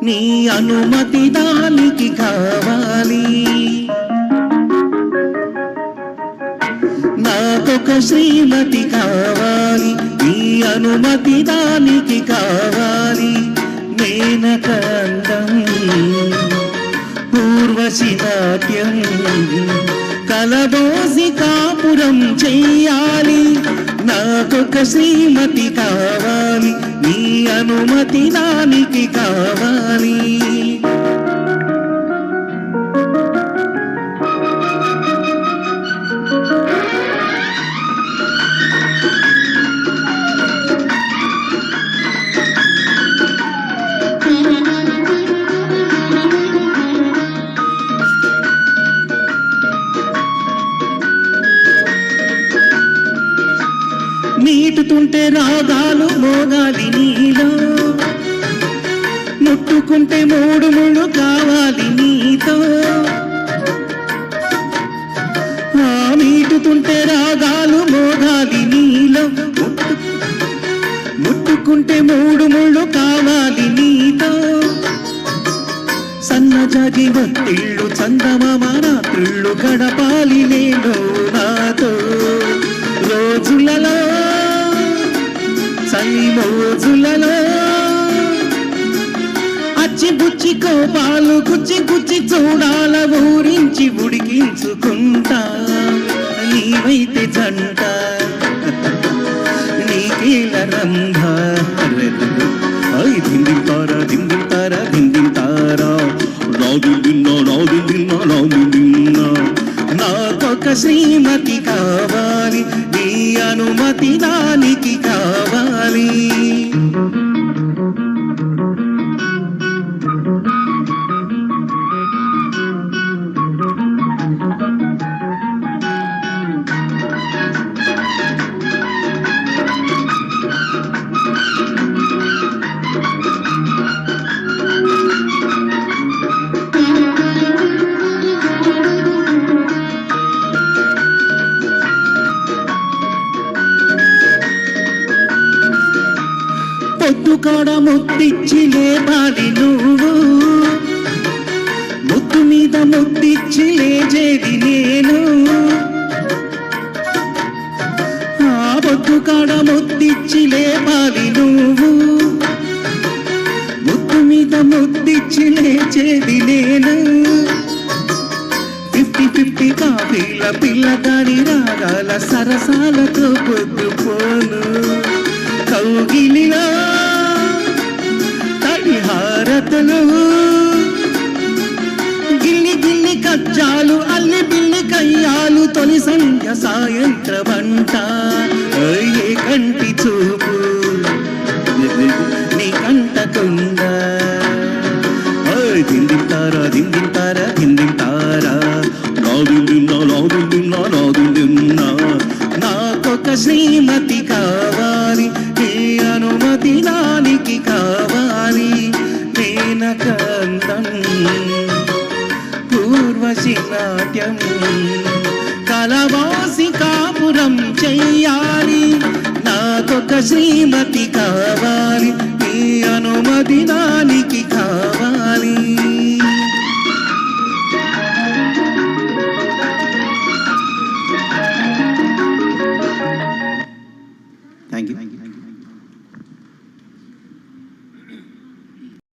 నీ అనుమతి దానికి కావాలి. నాకొక శ్రీమతి కావాలి, నీ అనుమతి దానికి కావాలి. మేనక అందం ఊర్వశి నాట్యం కలబోసి కాపురం చెయ్యాలి. నాకొక శ్రీమతి కావాలి, నీ అనుమతి దానికి కావాలి. నీటుతుంటే రాగాలు మోగాలి నీలో, ముట్టుకుంటే మూడు ముళ్ళు కావాలి నీతో. నీటుతుంటే రాగాలు మోగాలి నీలో, ముట్టుకుంటే మూడు ముళ్ళు కావాలి నీతో. సన్నజాగి ఒత్తిళ్ళు చందమామ రాత్రుళ్ళు గడపాలి నేను నాతో. రోజులలో చలి మోజులలో అచ్చి బుచ్చి కోపాలు గుచ్చి గుచ్చి చూడాల ఊరించి ఉడికించుకుంటా. నీవైతే జంట నీకేల రంభ దిందింతారా దిందింతారా దిందింతారా రాదు దిన్నా రాదు దిన్నా రాదు దిన్నా. నాకొక శ్రీమతి కావాలి, నీ అనుమతి దానికి కావాలి. పొద్దు కాడ ముద్దిచ్చి లేపాలి నువ్వు, ముద్దు మీద ముద్దిచ్చి లేచేది నేను. పొద్దు కాడ ముద్దిచ్చి లేపాలి నువ్వు, ముద్దు మీద ముద్దిచ్చి లేచేది నేను. 50-50 కాఫీల పిల్లగాడి రాగాల సరసాలతో పొద్దుపోను. కౌగిలిలో తడిహారతలు గిల్లి గిల్లి కచ్చాలు అల్లి బిల్లి కయ్యాలు తొలి సంధ్య సాయంత్రమంట. ఏ కంటి చూపు నీ కంటకుండా. దిందింతారా దిందింతారా దిందింతారా రాదు నిన్నా రాదు నిన్నా రాదు నిన్నా. నాకొక శ్రీమతి కావాలి, నీ అనుమతి దానికి కావాలి. మేనక అందం ఊర్వశి నాట్యం కలవాసి కాపురం చెయ్యాలి. నాకొక శ్రీమతి కావాలి, నీ అనుమతి దానికి కావాలి. Thank you.